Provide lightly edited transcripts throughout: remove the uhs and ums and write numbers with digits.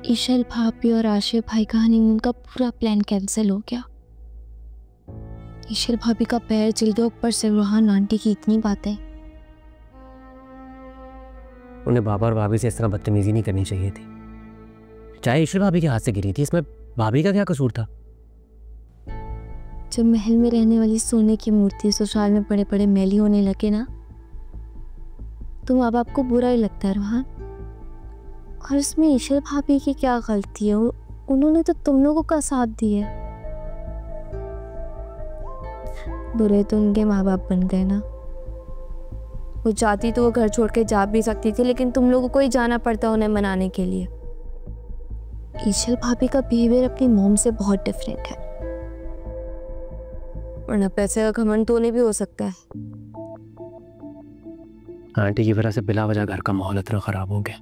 ईशल भाभी और आशिफ भाई का हनीमून का पूरा प्लान कैंसिल हो गया। ईशल भाभी का पैर जल गया, ऊपर से रोहान आंटी की इतनी बातें। उन्हें बाबा और भाभी से इस तरह बदतमीजी नहीं करनी चाहिए थी। चाहे ईशल भाभी के हाथ से गिरी थी, इसमें भाभी का क्या कसूर था? जब महल में रहने वाली सोने की मूर्ति ससुराल में बड़े बड़े मैली होने लगे ना, तो माँ बाप को बुरा ही लगता है रोहान। और इसमें ईशल भाभी की क्या गलती है? उन्होंने तो तुम लोगों का साथ दिया। बुरे तो उनके माँ बाप बन गए ना। वो चाहती तो वो घर छोड़ के जा भी सकती थी, लेकिन तुम लोगों को ही जाना पड़ता उन्हें मनाने के लिए। ईशल भाभी का बिहेवियर अपनी मॉम से बहुत डिफरेंट है, वरना पैसे का घमंड तो उन्हें भी हो सकता है। आंटी की वजह से बिला वजह घर का माहौल इतना खराब हो गया।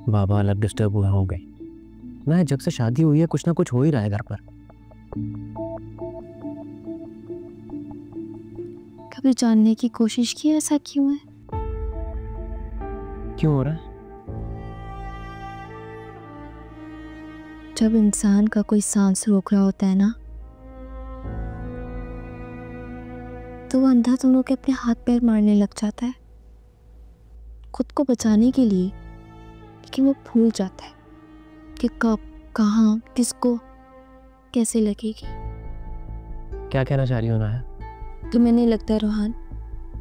बाबा अलग डिस्टर्ब हुए हो गए ना। जब से शादी हुई है कुछ ना कुछ हो ही रहा है घर पर। कभी जानने की कोशिश की ऐसा क्यों है? क्यों हो रहा है? जब इंसान का कोई सांस रोक रहा होता है ना, तो वो अंधा दोनों के अपने हाथ पैर मारने लग जाता है खुद को बचाने के लिए। लेकिन वो भूल जाता है कि कब, कहाँ, किसको, कैसे लगेगी। क्या कहना चाह रही हो ना? तुम्हें नहीं लगता रोहान,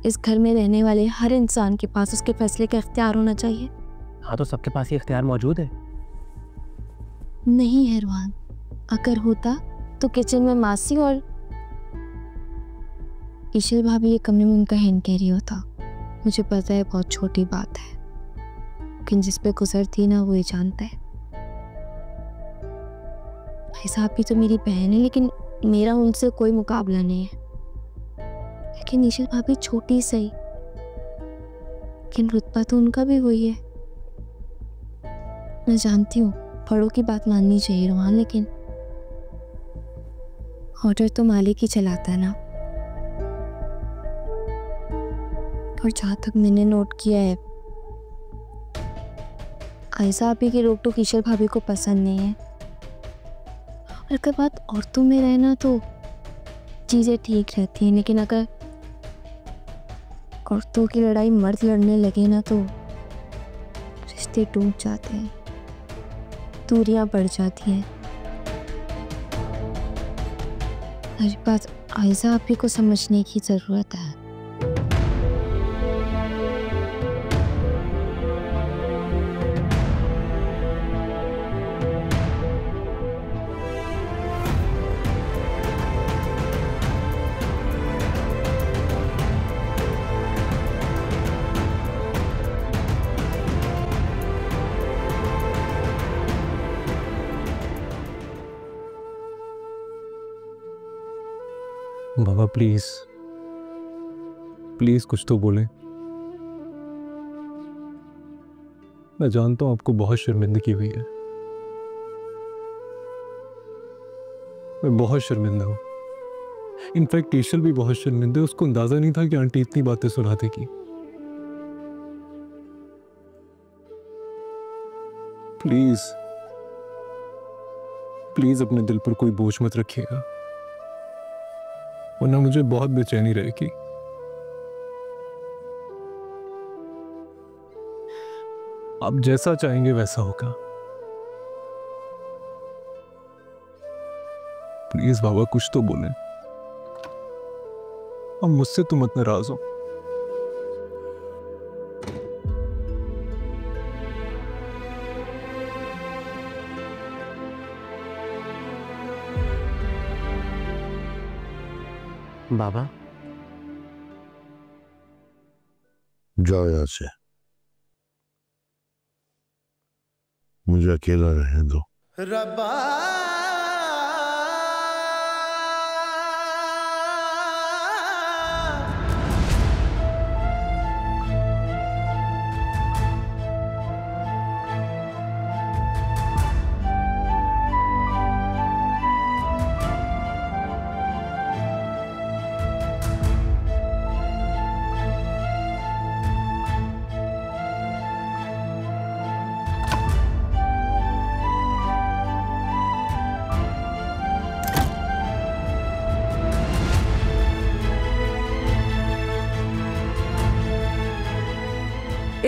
इस घर में रहने वाले हर इंसान के पास उसके फैसले का इख्तियार होना चाहिए? हाँ, तो सबके पास ये इख्तियार मौजूद है। नहीं है रोहान। अगर होता तो किचन में मासी और ईशल भाभी ये कमरे में उनका हैंड कैरी होता। मुझे पता है बहुत छोटी बात है, लेकिन जिस पे गुजरती ना वो ये जानता है। भाई साहब भी तो मेरी बहन है, लेकिन मेरा उनसे कोई मुकाबला नहीं है। लेकिन ईशल भाभी छोटी सही, लेकिन रुतबा तो उनका भी वही है। मैं जानती हूँ बड़ों की बात माननी चाहिए रोहान, लेकिन ऑर्डर तो मालिक ही चलाता है ना। और जहाँ तक मैंने नोट किया है, आयशा भाभी की रोक टोक ईशल भाभी को पसंद नहीं है। और अगर बात औरतों में रहना तो चीज़ें ठीक रहती हैं, लेकिन अगर औरतों की लड़ाई मर्द लड़ने लगे ना तो रिश्ते टूट जाते हैं, दूरियां बढ़ जाती हैं। हर बात आयशा भाभी को समझने की ज़रूरत है। बाबा प्लीज प्लीज कुछ तो बोलें। मैं जानता हूं आपको बहुत शर्मिंदगी हुई है, मैं बहुत शर्मिंदा हूं। इनफैक्ट ईशल भी बहुत शर्मिंदा है। उसको अंदाजा नहीं था कि आंटी इतनी बातें सुना देगी। प्लीज प्लीज अपने दिल पर कोई बोझ मत रखिएगा, वरना मुझे बहुत बेचैनी रहेगी। आप जैसा चाहेंगे वैसा होगा। प्लीज बाबा कुछ तो बोलें। अब मुझसे तो मत नाराज हो। बाबा जाओ यहाँ से, मुझे अकेला रहने दो। रब्बा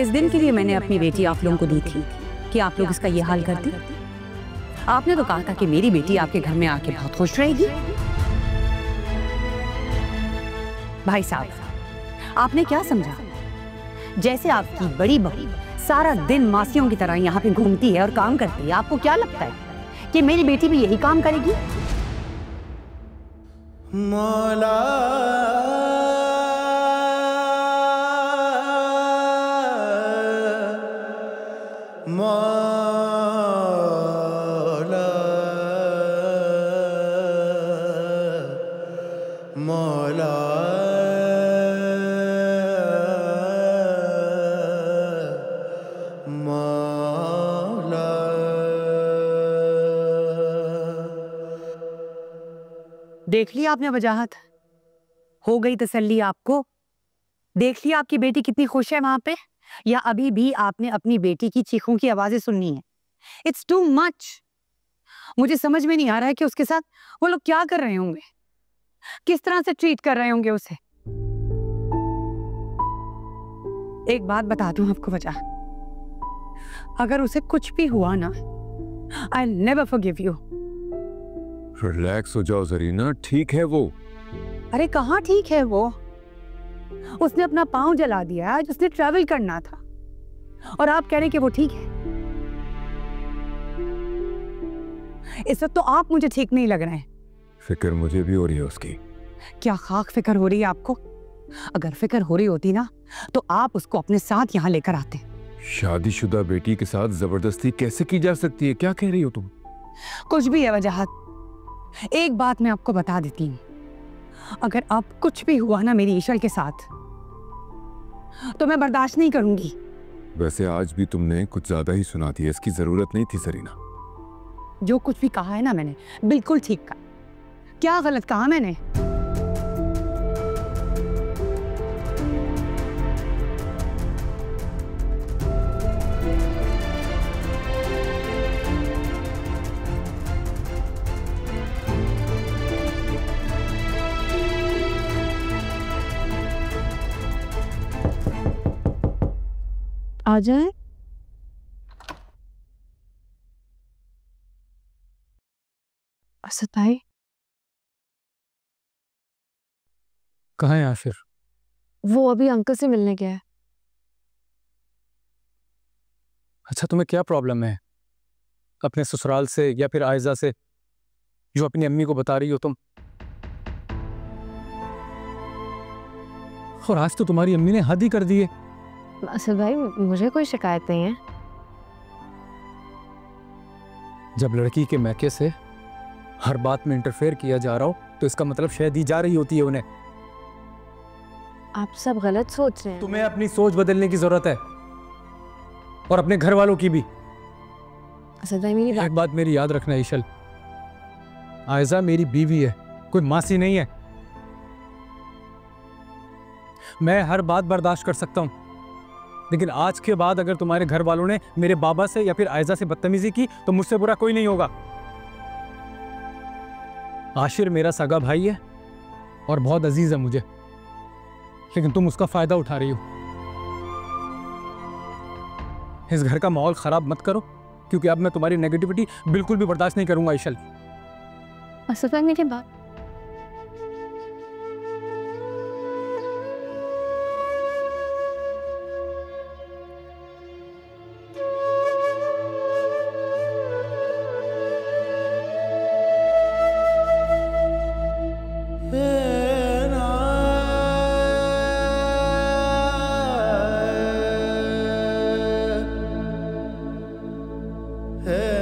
इस दिन के लिए मैंने अपनी बेटी आप लोगों को दी थी कि आप लोग इसका ये हाल करते। आपने तो कहा था कि मेरी बेटी आपके घर में आके बहुत खुश रहेगी। भाई साहब, आपने क्या समझा? जैसे आपकी बड़ी बहू सारा दिन मासियों की तरह यहाँ पे घूमती है और काम करती है, आपको क्या लगता है कि मेरी बेटी भी यही काम करेगी? मौला मौला मौला। देख लिया आपने वजाहत? हो गई तसल्ली आपको? देख लिया आपकी बेटी कितनी खुश है वहां पे? या अभी भी आपने अपनी बेटी की चीखों की आवाजें सुननी है? It's too much. मुझे समझ में नहीं आ रहा है कि उसके साथ वो लोग क्या कर रहे होंगे, किस तरह से ट्रीट कर रहे होंगे उसे। एक बात बता दूं आपको वजह, अगर उसे कुछ भी हुआ ना, I never forgive you. Relax हो जाओ जरीना, ठीक है वो। अरे कहाँ ठीक है वो? उसने अपना पाँव जला दिया, आज उसने ट्रैवल करना था और आप कह रहे हैं कि वो ठीक है। इस वक्त तो आप मुझे ठीक नहीं लग रहे हैं। फिक्र मुझे भी हो रही है उसकी। क्या खाक फिक्र हो रही है आपको? अगर फिक्र हो रही होती ना तो आप उसको अपने साथ यहाँ लेकर आते। शादीशुदा बेटी के साथ जबरदस्ती कैसे की जा सकती है? क्या कह रही हो तुम? कुछ भी है वजाहत। एक बात मैं आपको बता देती हूँ, अगर अब कुछ भी हुआ ना मेरी ईशल के साथ तो मैं बर्दाश्त नहीं करूंगी। वैसे आज भी तुमने कुछ ज्यादा ही सुना दिया, इसकी जरूरत नहीं थी जरीना। जो कुछ भी कहा है ना मैंने, बिल्कुल ठीक कहा। क्या गलत कहा मैंने? आ जाए। असद भाई कहाँ है आशिर? वो अभी अंकल से मिलने गया है। अच्छा, तुम्हें क्या प्रॉब्लम है अपने ससुराल से या फिर आयजा से, जो अपनी अम्मी को बता रही हो तुम? और आज तो तुम्हारी अम्मी ने हद ही कर दी है। असद भाई मुझे कोई शिकायत नहीं है। जब लड़की के मैके से हर बात में इंटरफेयर किया जा रहा हो तो इसका मतलब शह दी जा रही होती है उन्हें। आप सब गलत सोच रहे हैं। तुम्हें अपनी सोच बदलने की जरूरत है और अपने घर वालों की भी। असद भाई मेरी एक बात मेरी याद रखना ईशल, आयजा मेरी बीवी है, कोई मासी नहीं है। मैं हर बात बर्दाश्त कर सकता हूं, लेकिन आज के बाद अगर तुम्हारे घर वालों ने मेरे बाबा से या फिर आयजा से बदतमीजी की तो मुझसे बुरा कोई नहीं होगा। आशिर मेरा सगा भाई है और बहुत अजीज है मुझे, लेकिन तुम उसका फायदा उठा रही हो। इस घर का माहौल खराब मत करो, क्योंकि अब मैं तुम्हारी नेगेटिविटी बिल्कुल भी बर्दाश्त नहीं करूंगा ईशल। असद भाई मेरी बात है